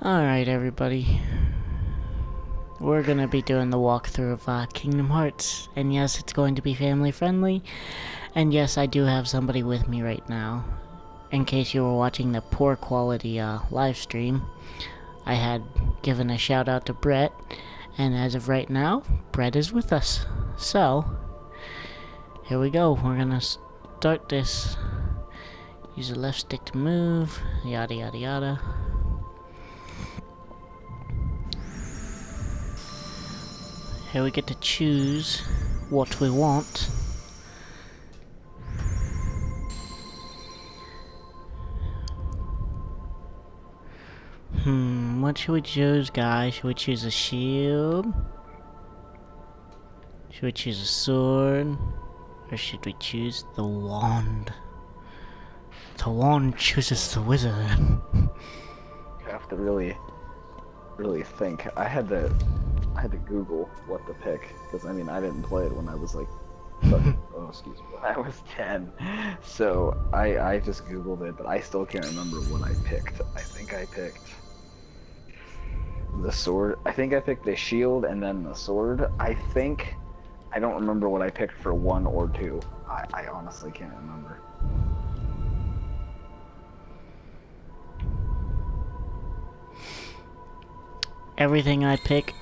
Alright, everybody. We're gonna be doing the walkthrough of Kingdom Hearts. And yes, it's going to be family friendly. And yes, I do have somebody with me right now. In case you were watching the poor quality live stream, I had given a shout out to Brett. And as of right now, Brett is with us. So, here we go. We're gonna start this. Use the left stick to move. Yada yada yada. Here we get to choose what we want. What should we choose, guys? Should we choose a shield? Should we choose a sword? Or should we choose the wand? The wand chooses the wizard. You have to really think. I had to Google what to pick, because I mean I didn't play it when I was like, when I was 10. So I just Googled it, but I still can't remember what I picked. I think I picked the sword. I think I picked the shield and then the sword. I don't remember what I picked for 1 or 2. I honestly can't remember. Everything I pick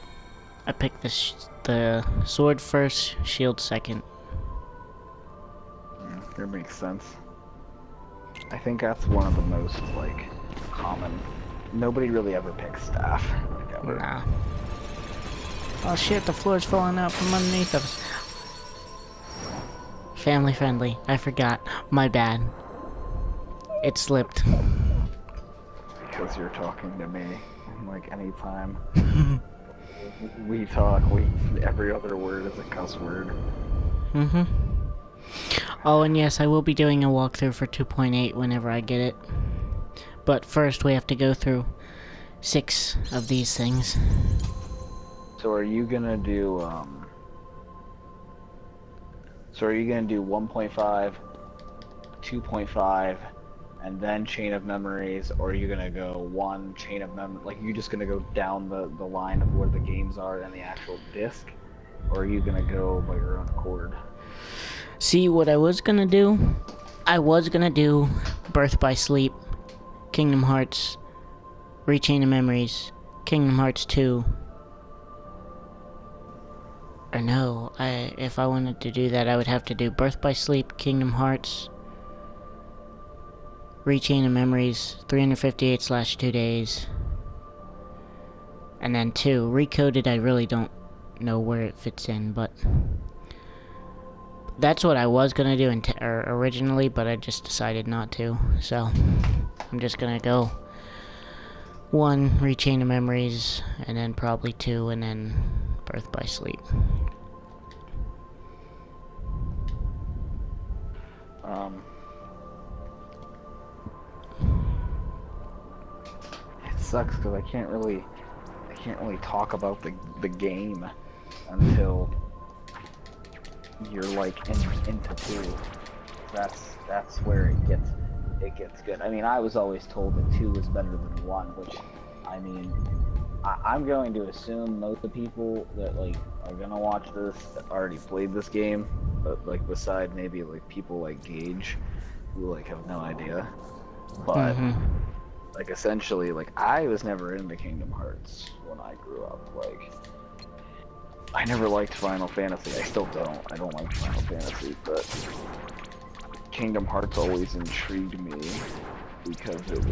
the sword first, shield second. That makes sense. I think that's one of the most, like, common. Nobody really ever picks staff. Like, ever. Nah. Oh shit, the floor's falling out from underneath us. Family friendly. I forgot. My bad. It slipped. Because you're talking to me. Like, anytime we talk, every other word is a cuss word. Oh, and yes, I will be doing a walkthrough for 2.8 whenever I get it. But first, we have to go through 6 of these things. So are you gonna do, 1.5, 2.5, and then Chain of Memories, or are you gonna go 1 Chain of Memory, like you just gonna go down the line of where the games are and the actual disc, or are you gonna go by your own accord? See, what I was gonna do Birth by Sleep, Kingdom Hearts, Rechain of Memories, Kingdom Hearts 2. Or no, if I wanted to do that, I would have to do Birth by Sleep, Kingdom Hearts, Rechain of Memories, 358/2 days. And then 2. Recoded, I really don't know where it fits in, but that's what I was gonna do originally, but I just decided not to. So, I'm just gonna go 1, Rechain of Memories, and then probably 2, and then Birth by Sleep. It sucks because I can't really talk about the game until you're like into 2. That's where it gets good. I mean, I was always told that 2 is better than 1, which, I mean, I'm going to assume most of the people that like are gonna watch this already played this game, but like beside maybe like people like Gage, who like have no idea. But like essentially, like I was never into Kingdom Hearts when I grew up. Like I never liked Final Fantasy. I still don't. I don't like Final Fantasy, but Kingdom Hearts always intrigued me because it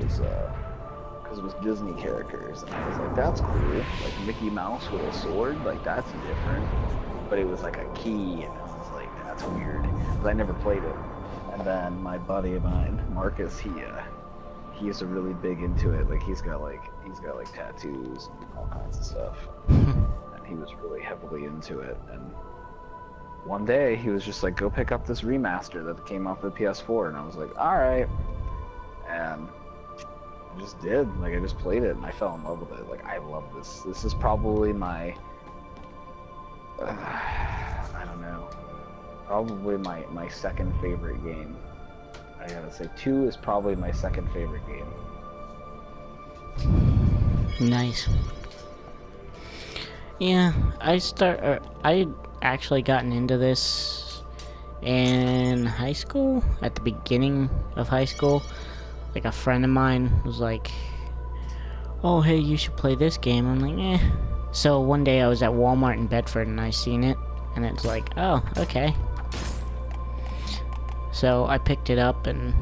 was Disney characters, and I was like, that's cool. Like Mickey Mouse with a sword, like that's different. But it was like a key, and I was like, that's weird. But I never played it. And then my buddy of mine, Marcus, he's really big into it. Like he's got like tattoos and all kinds of stuff. And he was really heavily into it. And one day he was just like, go pick up this remaster that came off the PS4, and I was like, all right. And I just did. Like I just played it and I fell in love with it. Like I love this. This is probably my I don't know. Probably my second favorite game. I gotta say 2 is probably my second favorite game. Nice. Yeah, I actually gotten into this in high school, at the beginning of high school. Like, a friend of mine was like, oh, hey, you should play this game. I'm like, eh. So one day I was at Walmart in Bedford and I seen it, and it's like, oh, okay. So I picked it up and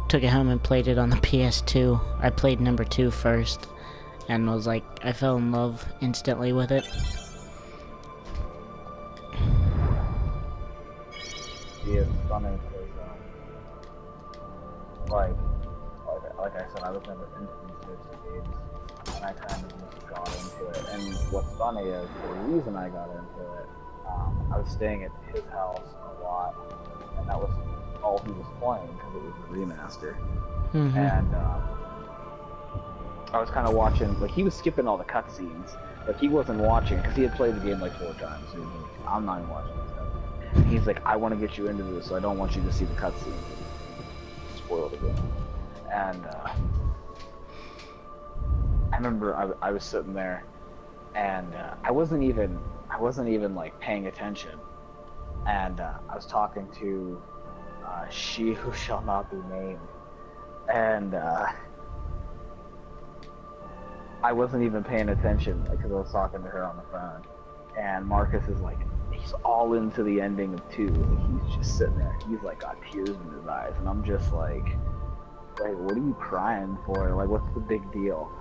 took it home and played it on the PS2. I played number 2 first, and was like, I fell in love instantly with it. Yeah, it's funny because, like I said, I was never into these types of games, and I kind of just got into it. And what's funny is the reason I got into it, I was staying at his house a lot, and that was all he was playing because it was a remaster. Mm-hmm. And I was kind of watching, like, he was skipping all the cutscenes. Like, he wasn't watching because he had played the game like 4 times. So he was like, I'm not even watching this stuff. And he's like, I want to get you into this, so I don't want you to see the cutscenes. Spoil the game. And I remember I was sitting there, and I wasn't even like paying attention. And I was talking to she who shall not be named, and I wasn't even paying attention, like, because I was talking to her on the phone. And Marcus is like, he's all into the ending of 2. Like, he's just sitting there. He's like got tears in his eyes, and I'm just like, wait, what are you crying for? Like, what's the big deal?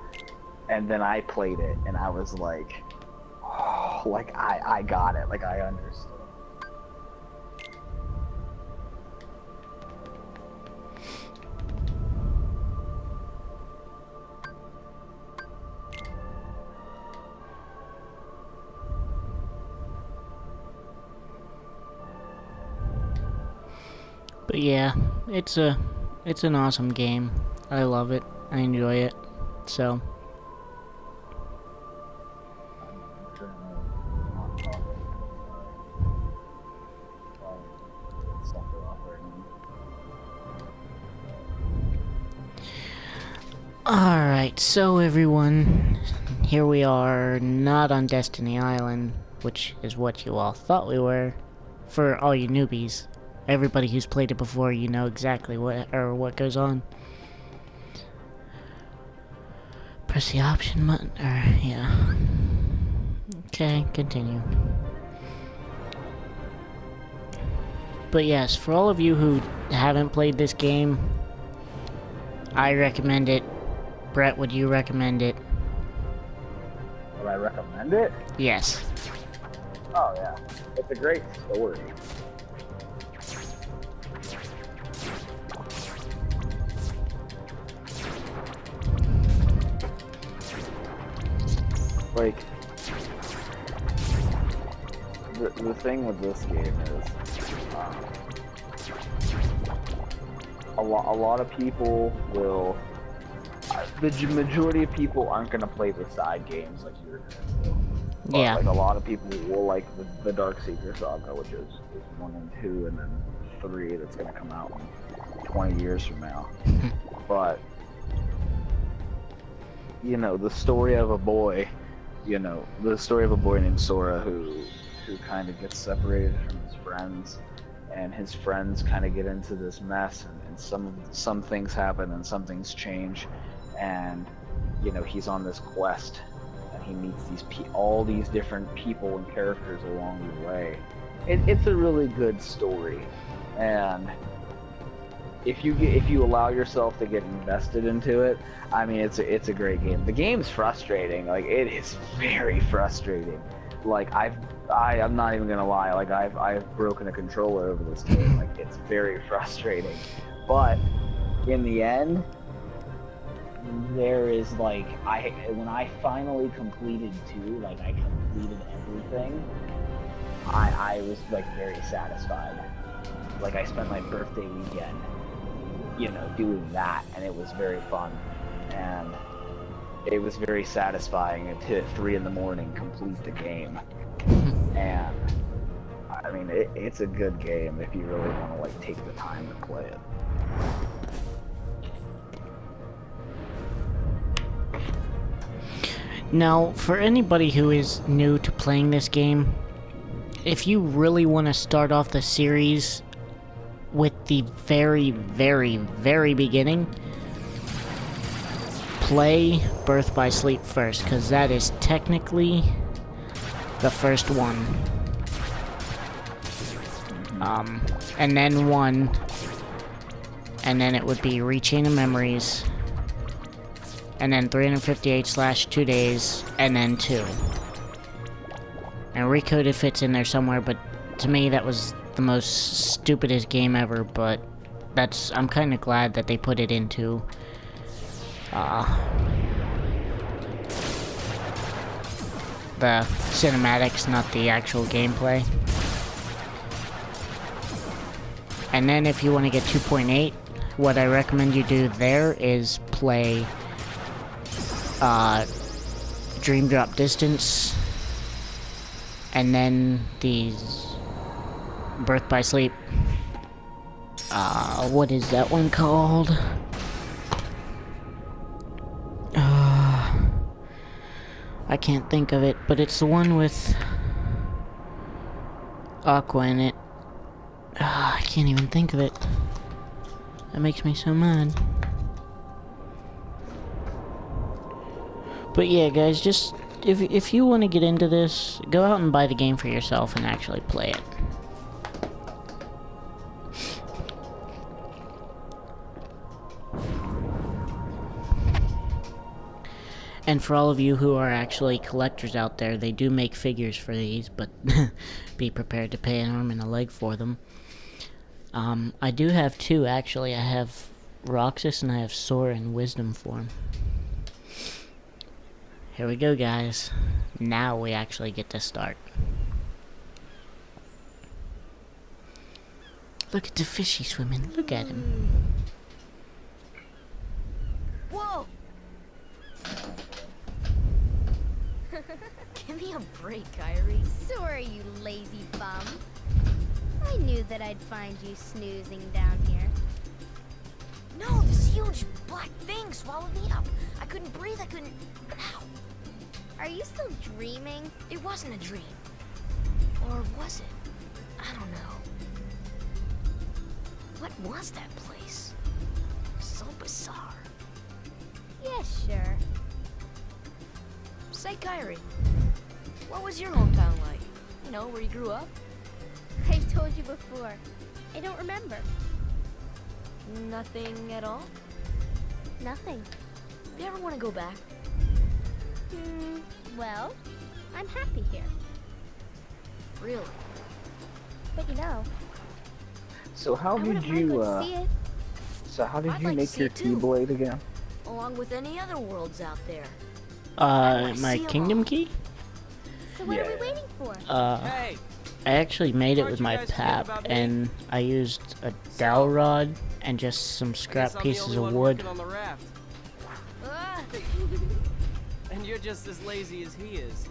And then I played it, and I was like, oh, like I got it. Like, I understood. But yeah, it's an awesome game. I love it. I enjoy it. So alright, so everyone, here we are, not on Destiny Island, which is what you all thought we were. For all you newbies, everybody who's played it before, you know exactly what goes on. Press the option button, yeah. Okay, continue. But yes, for all of you who haven't played this game, I recommend it. Brett, would you recommend it? Would I recommend it? Yes. Oh yeah, it's a great story. Like, the thing with this game is, a lot of people will, the majority of people aren't gonna play the side games like you're gonna do. But, Yeah. like, a lot of people will like the Dark Seeker Saga, which is 1 and 2, and then 3 that's gonna come out 20 years from now. But, you know, the story of a boy, named Sora who kind of gets separated from his friends, and his friends kind of get into this mess, and some things happen and some things change, and, you know, he's on this quest, and he meets all these different people and characters along the way. It's a really good story, and if you allow yourself to get invested into it, I mean, it's a great game. The game's frustrating. Like, it is very frustrating. Like, I'm not even gonna lie. Like, I've broken a controller over this game. Like, it's very frustrating. But in the end, there is, like, when I finally completed 2, like, I completed everything, I was, like, very satisfied. Like, I spent my birthday weekend, you know, doing that, and it was very fun, and it was very satisfying to 3 in the morning complete the game. And I mean, it's a good game if you really want to, like, take the time to play it. Now, for anybody who is new to playing this game, if you really want to start off the series with the very, very, very beginning, play Birth by Sleep first, because that is technically the first one. And then 1, and then it would be Rechain of Memories, and then 358/2 days, and then 2. And Recoded fits in there somewhere, but to me that was the most stupidest game ever, but I'm kind of glad that they put it into the cinematics, not the actual gameplay. And then if you want to get 2.8, what I recommend you do there is play Dream Drop Distance, and then these Birth by Sleep. What is that one called? I can't think of it, but it's the one with Aqua in it. I can't even think of it. That makes me so mad. But yeah, guys, just if you want to get into this, go out and buy the game for yourself and actually play it. And for all of you who are actually collectors out there, they do make figures for these, but be prepared to pay an arm and a leg for them. I do have 2, actually. I have Roxas and I have Sora in Wisdom form. Here we go, guys. Now we actually get to start. Look at the fishy swimming. Look at him. Whoa! Give me a break, Kyrie. Sorry, you lazy bum. I knew that I'd find you snoozing down here. No, this huge black thing swallowed me up. I couldn't breathe, I couldn't... Ow. Are you still dreaming? It wasn't a dream. Or was it? I don't know. What was that place? So bizarre. Yeah, sure. Say, Kyrie, what was your hometown like? You know, where you grew up? I've told you before. I don't remember. Nothing at all? Nothing. You ever want to go back? Well, I'm happy here. Really? But you know, So how I did wouldn't mind you, going to see it. so how did I'd you like to make see your it too. Keyblade again? Along with any other worlds out there. My see 'em Kingdom all. Key? So what are we Yeah. waiting for? Hey, I actually made it Aren't with you my guys forgetting pap, about me? and I used a dowel rod and just some I guess scrap I'm the pieces only of one wood. working on the raft, Ah. and you're just as lazy as he is.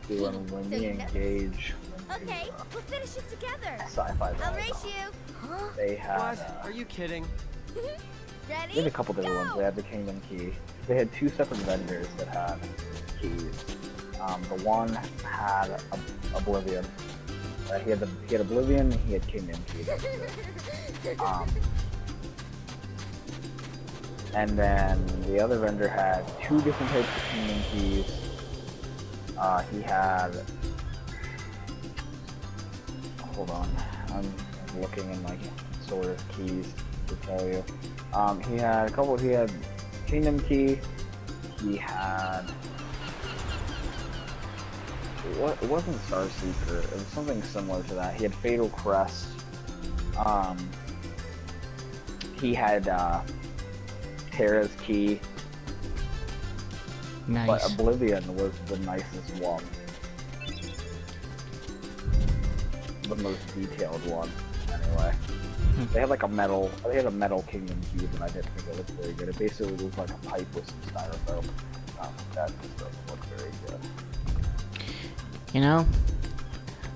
When So we you know- engage Okay, we'll finish it together. sci-fi I'll volleyball, race you. Huh? they had What? Are you kidding? they had Ready? a couple different ones. They had the Kingdom Key. They had 2 separate vendors that had keys. The one had Oblivion. He had Oblivion. He had Kingdom Key. That was it. And then the other vendor had 2 different types of Kingdom Keys. He had. Hold on, I'm looking in my sort of keys to tell you. He had a couple. He had Kingdom Key. He had. It wasn't Star Seeker. It was something similar to that. He had Fatal Crest. He had Terra's Key. Nice. But Oblivion was the nicest one. The most detailed one, anyway. They had like a metal Kingdom Key, and I didn't think it looked very good. It basically looked like a pipe with some styrofoam. That just doesn't look very good. You know,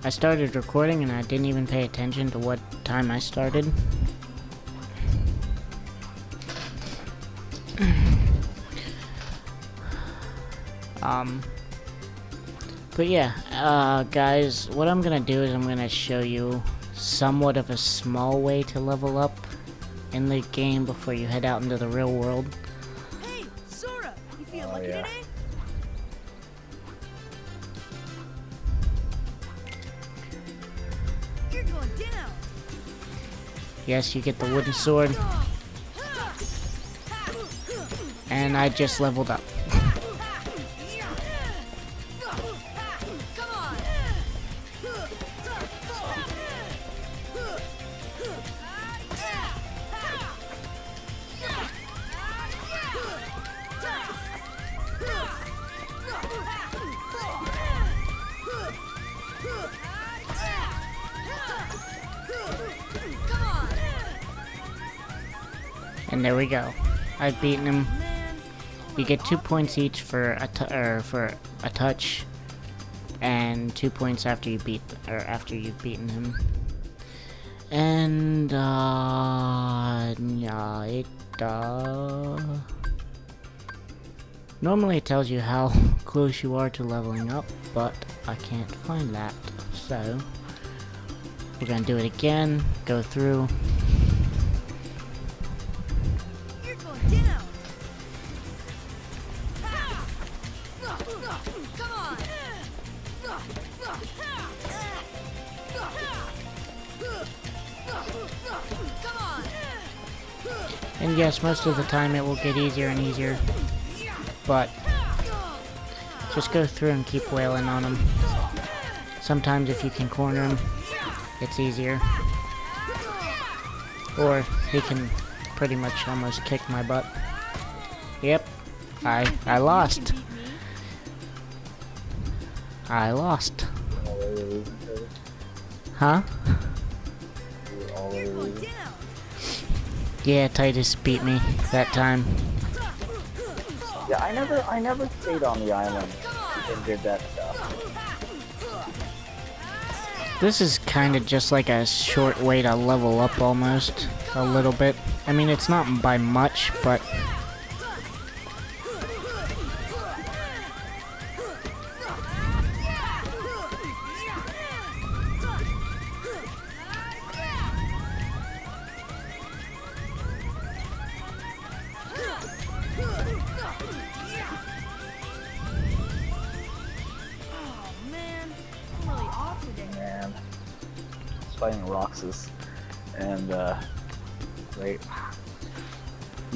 I started recording and I didn't even pay attention to what time I started. But yeah, guys, what I'm gonna do is I'm gonna show you somewhat of a small way to level up in the game before you head out into the real world. Hey, Sora, you feel Oh, lucky yeah. today? You're going down. Yes, you get the wooden sword, and I just leveled up. And there we go. I've beaten him. You get 2 points each for a touch, and 2 points after you've beaten him. And yeah, normally it tells you how close you are to leveling up, but I can't find that, so we're gonna do it again. Go through. You're going down. Come on. Come on. And yes, most of the time it will get easier and easier, but just go through and keep wailing on him. Sometimes if you can corner him, it's easier. Or he can pretty much almost kick my butt. Yep, I lost. I lost. Huh? You're going down. Yeah, Titus beat me that time. Yeah, I never stayed on the island and did that stuff. This is kind of just like a short way to level up almost, a little bit. I mean, it's not by much, but Oh man, I'm really off today. Man, it's fighting Roxas, and they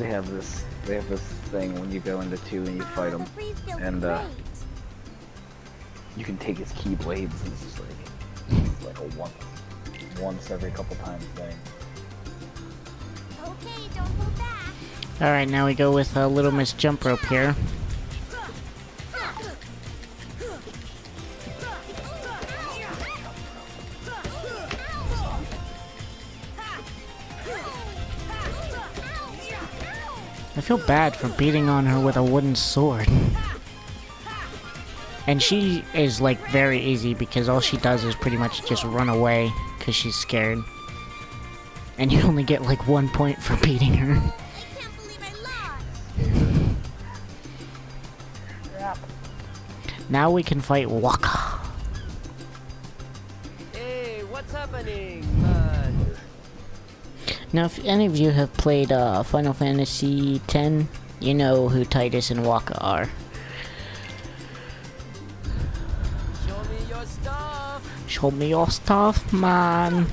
have this thing when you go into 2 and you fight them, Freeze feels and great. you can take his keyblades. It's just like a once every couple times thing. Okay, don't hold back. alright, now we go with Little Miss Jump Rope here. I feel bad for beating on her with a wooden sword. And she is like very easy because all she does is pretty much just run away because she's scared. And you only get like 1 point for beating her. I can't believe I lost. Now we can fight Waka. Hey, what's happening? Now, if any of you have played Final Fantasy X, you know who Titus and Waka are. Show me your stuff. Show me your stuff, man.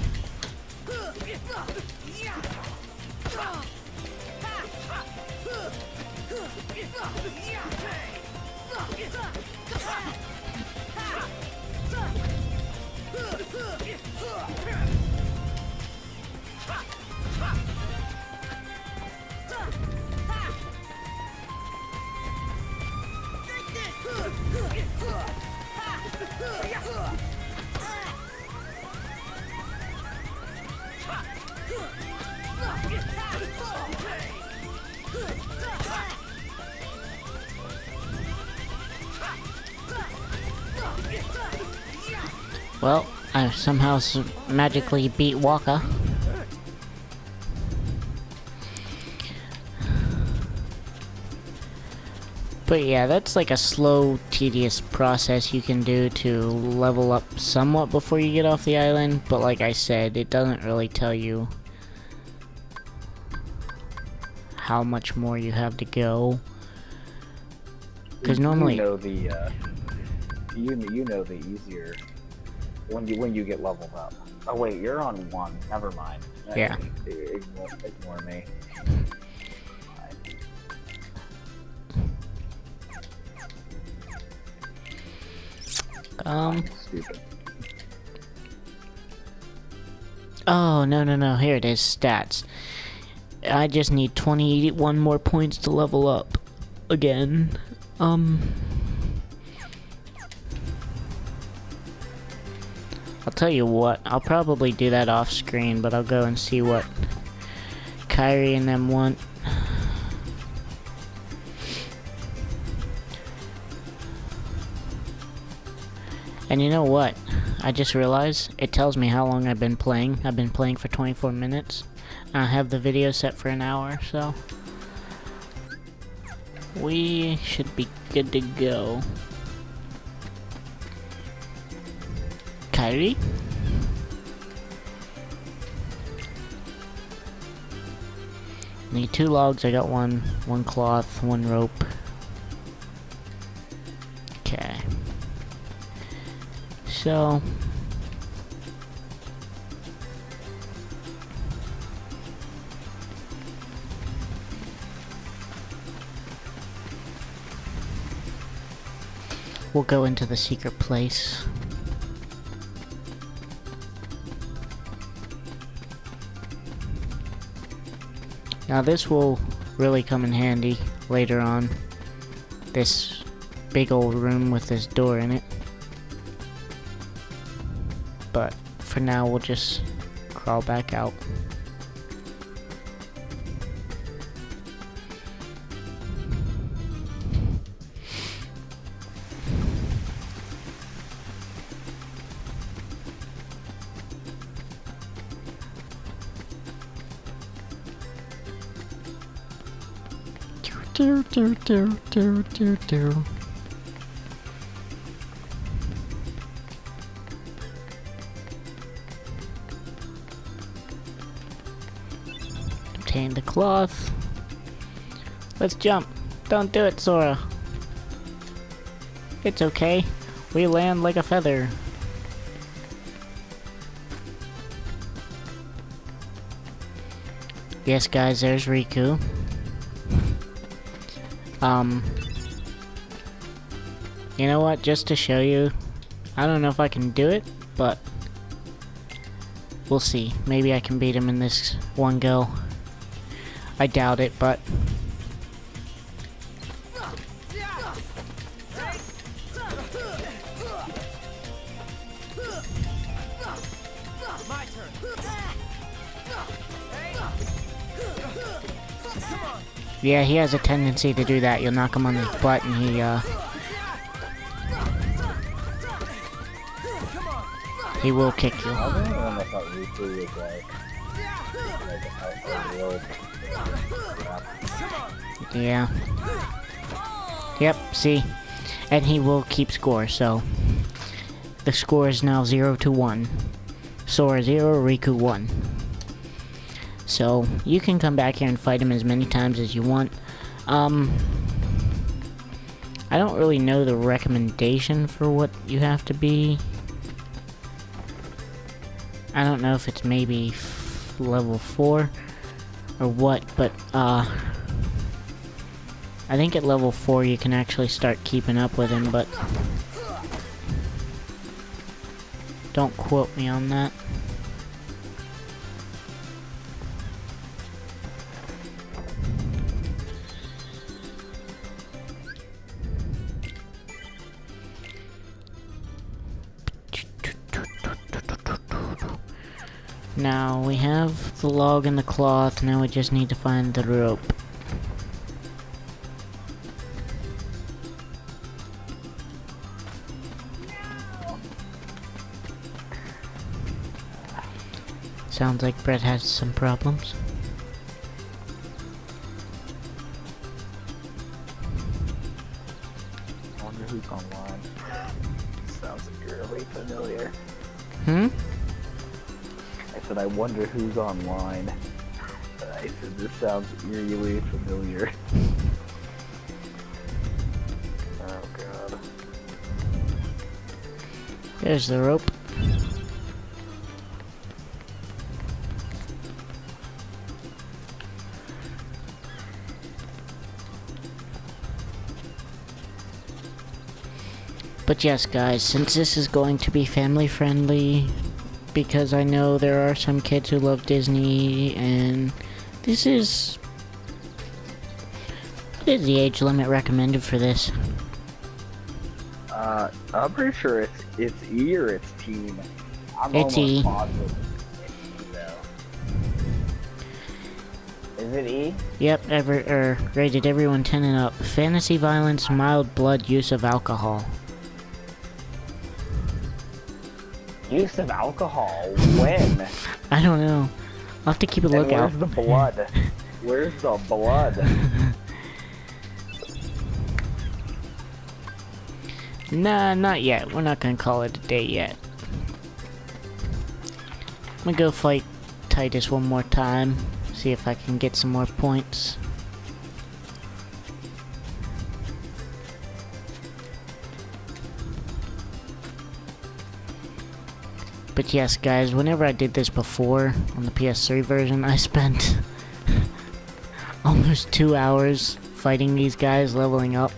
Well, I somehow magically beat Waka. But yeah, that's like a slow, tedious process you can do to level up somewhat before you get off the island. But like I said, it doesn't really tell you how much more you have to go. Because normally, you know the you know the easier when you get leveled up. Oh wait, you're on 1. Never mind. Yeah. Ignore me. Stupid. Oh, no, here it is, stats. I just need 21 more points to level up again. I'll tell you what, I'll probably do that off screen, but I'll go and see what Kyrie and them want. And you know what? I just realized it tells me how long I've been playing. I've been playing for 24 minutes. I have the video set for an hour, so we should be good to go. Kyrie? Need 2 logs. I got one cloth, 1 rope. Okay. So we'll go into the secret place. Now this will really come in handy later on. This big old room with this door in it. But for now we'll just crawl back out. Do. Obtain the cloth. Let's jump. Don't do it, Sora. It's okay. We land like a feather. Yes, guys, there's Riku. You know what? Just to show you, I don't know if I can do it, but we'll see. Maybe I can beat him in this one go. I doubt it, but My turn. yeah, he has a tendency to do that. You'll knock him on his butt and he will kick you. I don't know if that Riku was like a real Yeah. Yep, see? And he will keep score, so the score is now 0-1. Sora 0, Riku 1. So you can come back here and fight him as many times as you want. I don't really know the recommendation for what you have to be. I don't know if it's maybe level 4 or what, but I think at level 4 you can actually start keeping up with him, but don't quote me on that. Now we have the log and the cloth, now we just need to find the rope. Sounds like Brett has some problems. wonder who's online. Sounds eerily familiar. Hmm? I said, I wonder who's online. I said, this sounds eerily familiar. Oh god. There's the rope. But yes, guys, since this is going to be family friendly, because I know there are some kids who love Disney, and this is... What is the age limit recommended for this? I'm pretty sure it's E or it's teen. I'm It's E. almost positive it's E though. Is it E? Yep, rated everyone 10 and up. Fantasy violence, mild blood, use of alcohol. Use of alcohol? When? I don't know. I'll have to keep a And lookout. where's the blood? Where's the blood? Nah, not yet. We're not gonna call it a day yet. I'm gonna go fight Titus one more time. See if I can get some more points. But yes, guys, whenever I did this before on the PS3 version, I spent almost 2 hours fighting these guys, leveling up.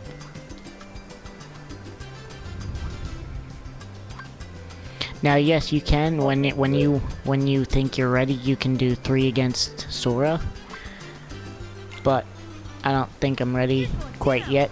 Now, yes, you can when you think you're ready, you can do 3 against Sora. But I don't think I'm ready quite yet.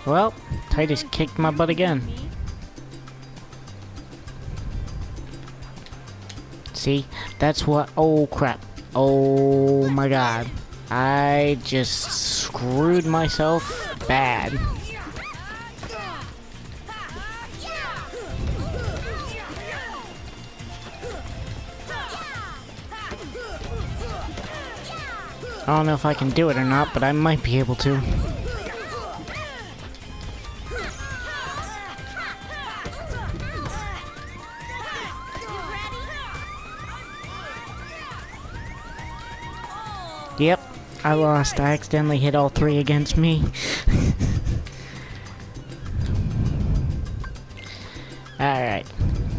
Well, Titus kicked my butt again. See? That's what... Oh, crap. Oh, my God. I just screwed myself bad. I don't know if I can do it or not, but I might be able to. Yep, I lost. I accidentally hit all 3 against me. Alright.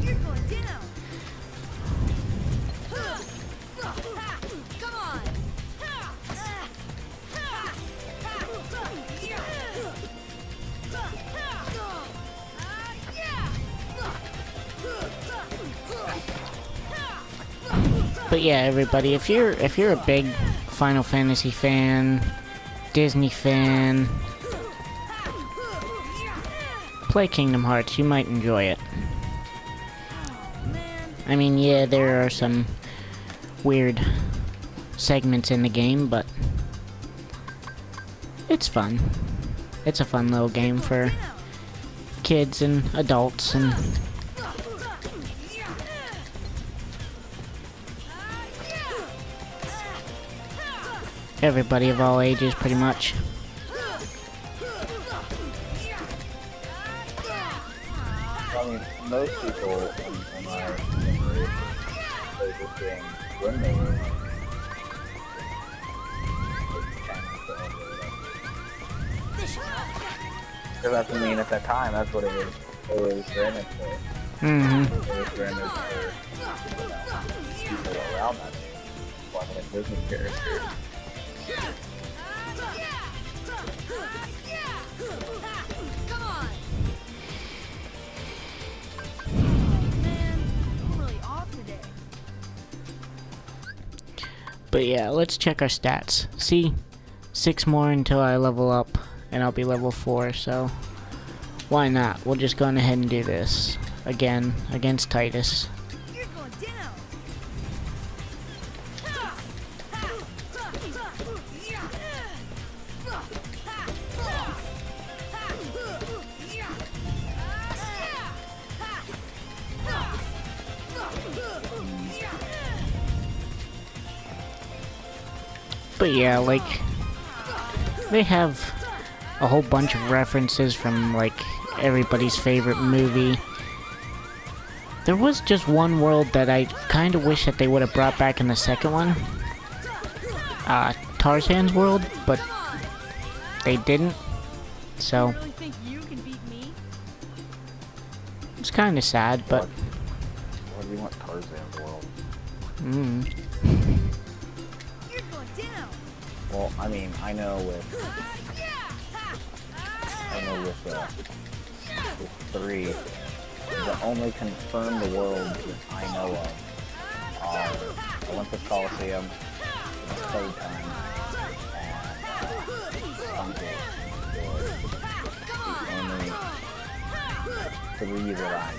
You're going down. Come on. But yeah, everybody, if you're a big Final Fantasy fan, Disney fan, play Kingdom Hearts. You might enjoy it. I mean, yeah, there are some weird segments in the game, but it's fun. It's a fun little game for kids and adults and everybody of all ages, pretty much. I mean, most people in my generation play this game when they were like 10 or so. Because that's, I mean, at that time, that's what it was. It was ReMIX for. Mm-hmm. It was ReMIX for people around that age. Playing a Disney character. Come on. Man, I'm really off today. But yeah, let's check our stats. See, 6 more until I level up, and I'll be level 4, so why not? We'll just go on ahead and do this again against Titus. You're going down. But yeah, like, they have a whole bunch of references from, like, everybody's favorite movie. There was just one world that I kind of wish that they would have brought back in the second one. Tarzan's world, but they didn't. So, You really think you can beat me? it's kind of sad, but... What do you want Tarzan's world? You're going down. Well, I mean, I know with 3, the only confirmed worlds that I know of are Olympus Coliseum, Playtime, and the only 3 that I know.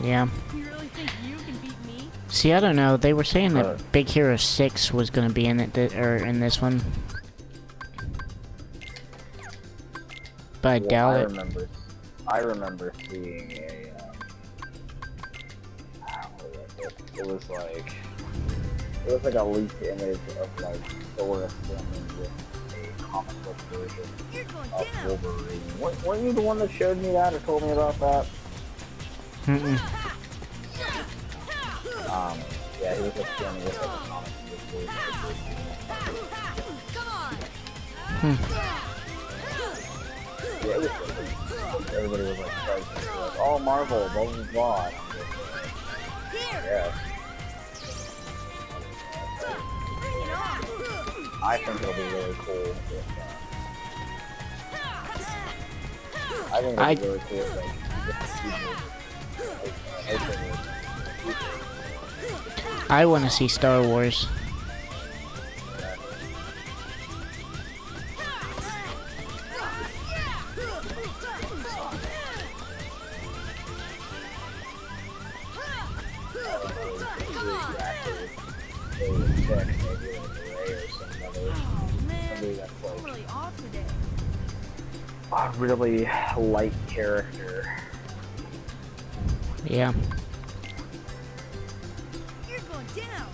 Yeah. You really think you can beat me? See, I don't know. They were saying that Big Hero 6 was gonna be in it, or in this one. But I doubt it. I remember seeing a, it was like a leaked image of like Thor filming with a comic book version of Wolverine. Weren't you the one that showed me that or told me about that? Yeah, he was just filming with like a comic book version. Yeah, it was everybody was like, oh, Marvel, blah blah blah. And I'm just like, yeah. I think it'll be really cool if, I think it'll be really cool if, like, I want to see Star Wars. Oh, a really light character. Yeah. you're going down.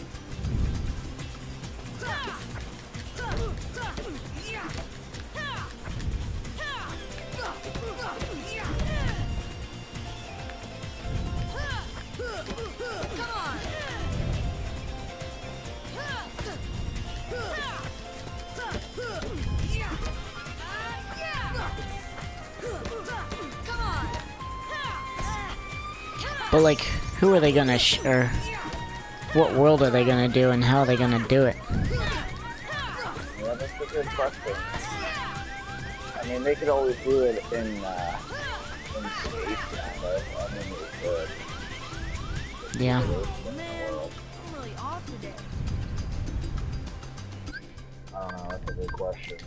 But like, who are they gonna or what world are they gonna do and how are they gonna do it? Yeah, that's a good question. I mean, they could always do it in space now, but I mean, they could. Yeah. Man, I'm really off today. I don't know, that's a good question.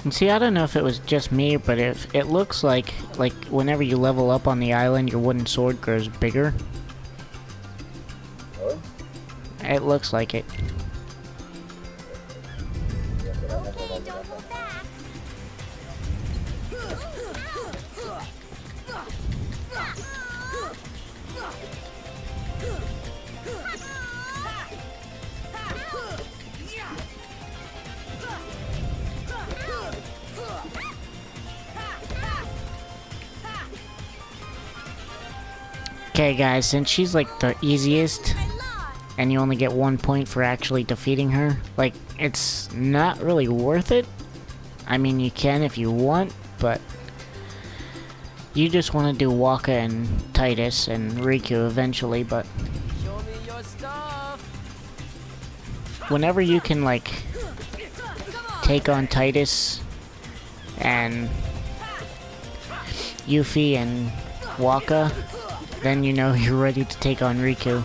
And see, I don't know if it was just me, but it looks like whenever you level up on the island, your wooden sword grows bigger. Really? It looks like it. Okay, don't hold back. Okay, guys, since she's like the easiest, and you only get 1 point for actually defeating her, like, it's not really worth it. I mean, you can if you want, but you just want to do Waka and Titus and Riku eventually, but Show me your stuff. whenever you can, like, take on Titus and Yuffie and Waka, then you know you're ready to take on Riku.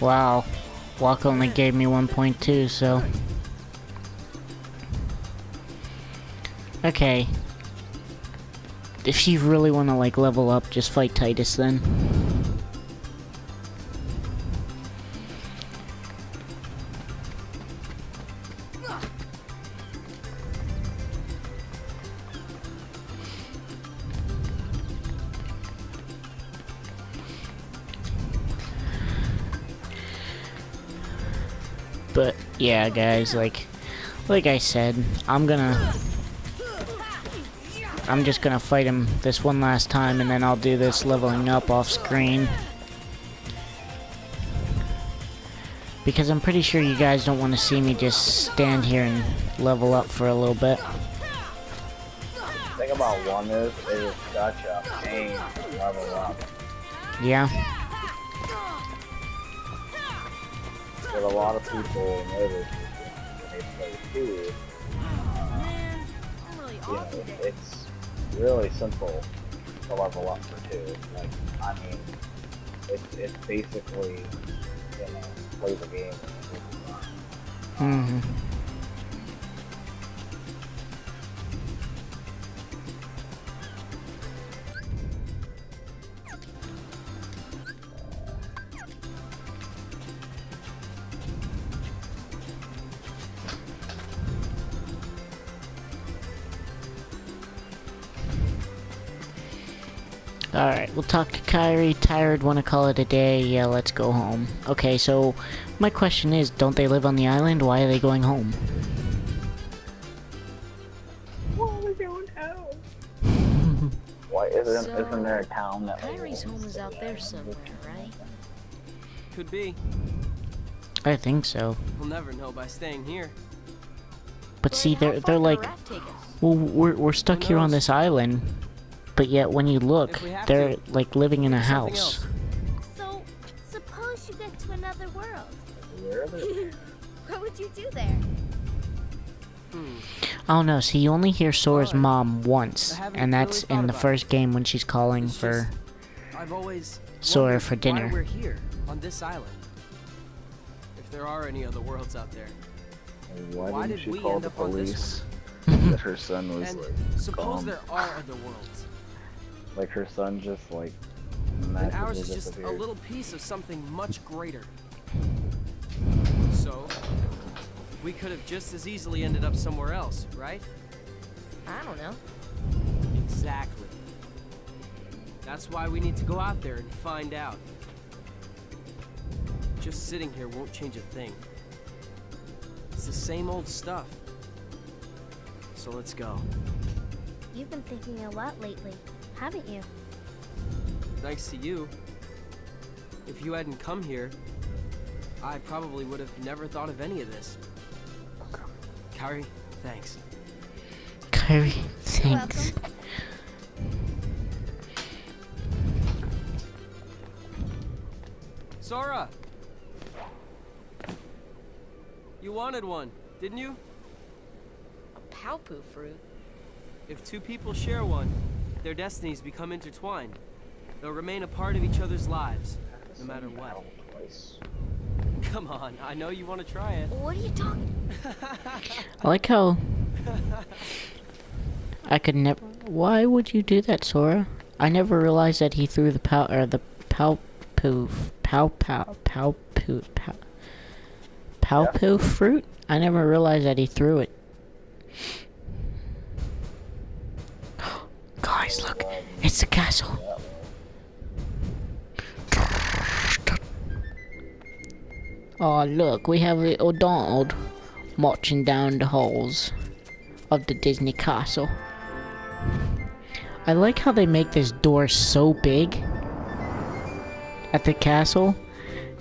Wow. Walk only gave me 1.2, so... Okay. If you really want to, like, level up, just fight Titus then. But yeah, guys, like I said, I'm just gonna fight him this one last time, and then I'll do this leveling up off screen. Because I'm pretty sure you guys don't want to see me just stand here and level up for a little bit. The thing about one is such a pain to level up. Yeah. What a lot of people notice when they play two, Man, I'm really you off know, today. it's really simple to level up for two. Like, I mean, it's basically, you know, play the game. Mm-hmm. Alright, we'll talk to Kyrie. Tired, wanna call it a day? Yeah, let's go home. Okay, so my question is, don't they live on the island? Why are they going home? Why isn't So, there a town that Kyrie's home is out there somewhere, right? Could be. I think so. We'll never know by staying here. But see, How they're far can a like, raft take us? well, we're stuck Who here on knows? this island. But yet, when you look, If we have they're to, like living in a do something house. else. So, suppose you get to another world. where are they? What would you do there? I don't know. See, you only hear Sora's Alright. mom once, I haven't and that's really thought in the about first game when she's calling It's for. just, I've always Sora wondered for dinner. Why we're here on this island? If there are any other worlds out there, Why, Why didn't did she we call end the up on this police that her son was and like, suppose gone? there are other worlds, Like her son just like then magically ours is just a disappeared. little piece of something much greater. So, we could have just as easily ended up somewhere else, right? I don't know. Exactly. That's why we need to go out there and find out. Just sitting here won't change a thing. It's the same old stuff. So let's go. You've been thinking a lot lately, haven't you? Thanks to you. If you hadn't come here, I probably would have never thought of any of this. Kyrie, thanks. Kyrie, You're thanks. welcome. Sora! You wanted one, didn't you? A Palpu fruit? If two people share one, their destinies become intertwined. They'll remain a part of each other's lives, no matter what. Twice. Come on, I know you want to try it. What are you talking? I like how I could never. Why would you do that, Sora? I never realized that he threw the palpoo fruit. I never realized that he threw it. Guys, look, it's the castle. Oh, look, we have little Donald marching down the halls of the Disney castle. I like how they make this door so big at the castle,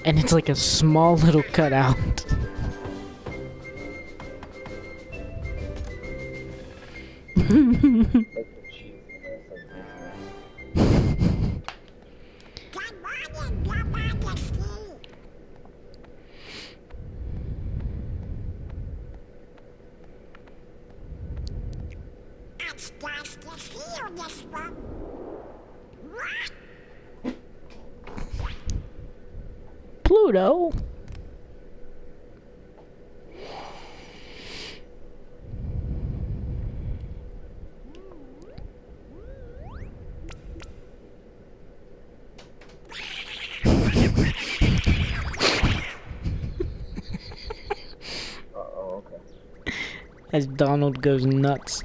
and it's like a small little cutout. Like the cheesiness of Disney. Pluto. Uh-oh, okay. As Donald goes nuts.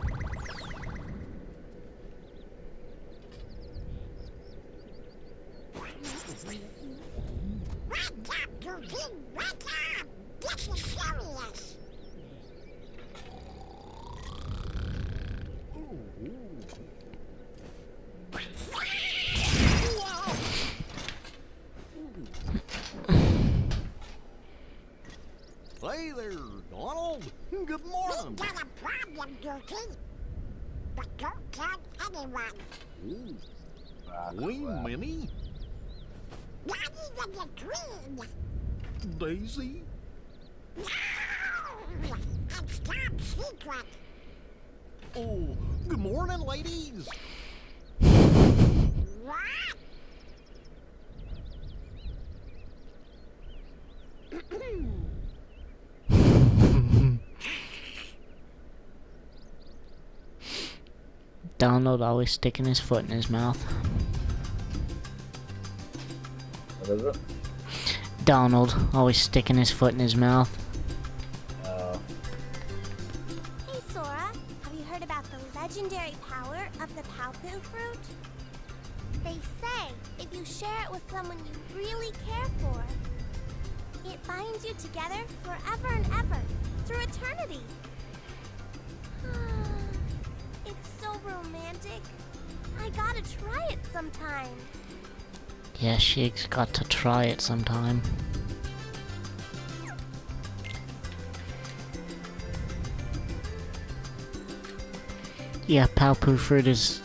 Hey there, Donald. Good morning. Got a problem, Dookie. But don't tell anyone. Ooh, Ah, Queen crap. Minnie, Not even the queen. Daisy. No! It's top secret. Oh, good morning, ladies. What? Donald always sticking his foot in his mouth. What is it? Donald always sticking his foot in his mouth. Hey, Sora. Have you heard about the legendary power of the Palpu fruit? They say if you share it with someone you really care for, it binds you together forever and ever, through eternity. It's so romantic. I gotta try it sometime. Yeah, she's got to try it sometime. Yeah, Palpu fruit is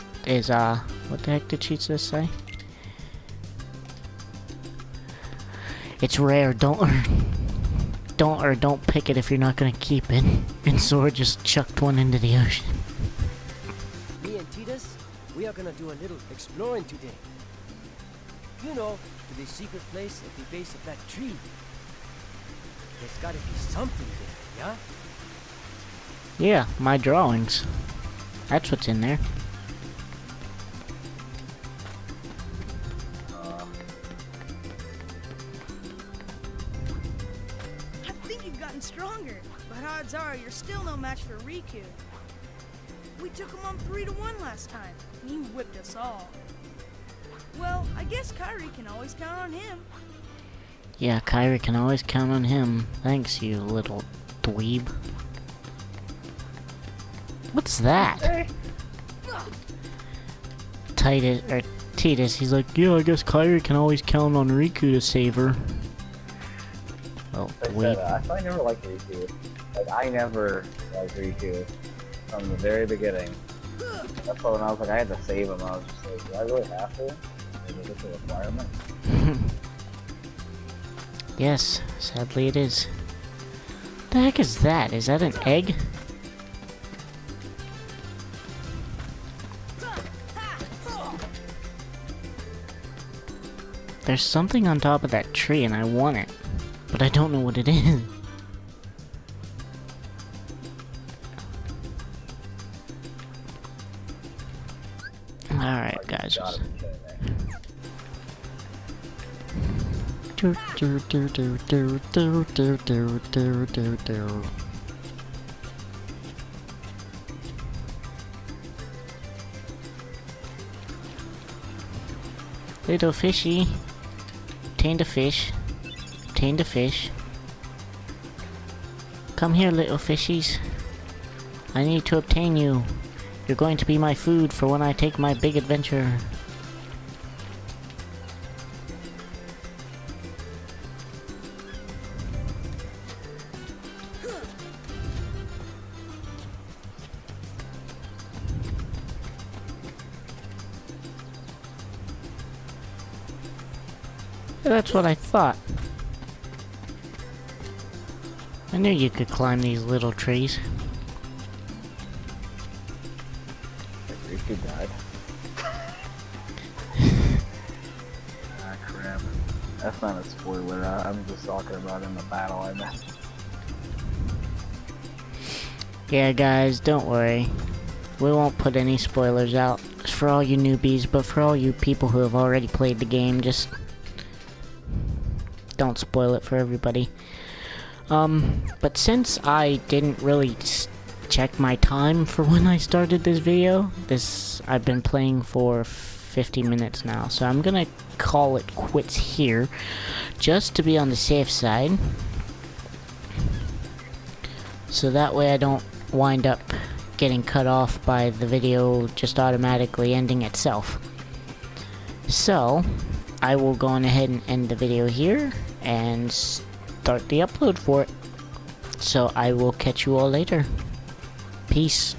what the heck did she just say? It's rare, don't pick it if you're not gonna keep it. And Sora just chucked one into the ocean. Me and Titus, we are gonna do a little exploring today. You know, to the secret place at the base of that tree. There's gotta be something there, yeah? Yeah, my drawings. That's what's in there. I think you've gotten stronger, but odds are you're still no match for Riku. We took him on 3-1 last time, and he whipped us all. Well, I guess Kairi can always count on him. Yeah, Kairi can always count on him. Thanks, you little dweeb. What's that? Titus, he's like, yeah, I guess Kairi can always count on Riku to save her. Well, I said, dweeb. I thought I never liked Riku. Like, I never liked Riku from the very beginning. That's why when I was like, I had to save him, I was just like, do I really have to? Is this a requirement? Yes, sadly it is. The heck is that? Is that an egg? There's something on top of that tree and I want it, but I don't know what it is. Alright, guys. Gotta be kidding me. Little fishy. Obtained a fish. Obtained a fish. Come here, little fishies. I need to obtain you. You're going to be my food for when I take my big adventure. That's what I thought. I knew you could climb these little trees. Riku died. Ah, crap. That's not a spoiler. I'm just talking about in the battle I missed. Yeah, guys, don't worry. We won't put any spoilers out for all you newbies, but for all you people who have already played the game, just don't spoil it for everybody. But since I didn't really check my time for when I started this video, I've been playing for 50 minutes now, so I'm gonna call it quits here, just to be on the safe side, so that way I don't wind up getting cut off by the video just automatically ending itself. So I will go on ahead and end the video here and start the upload for it. So I will catch you all later. Peace.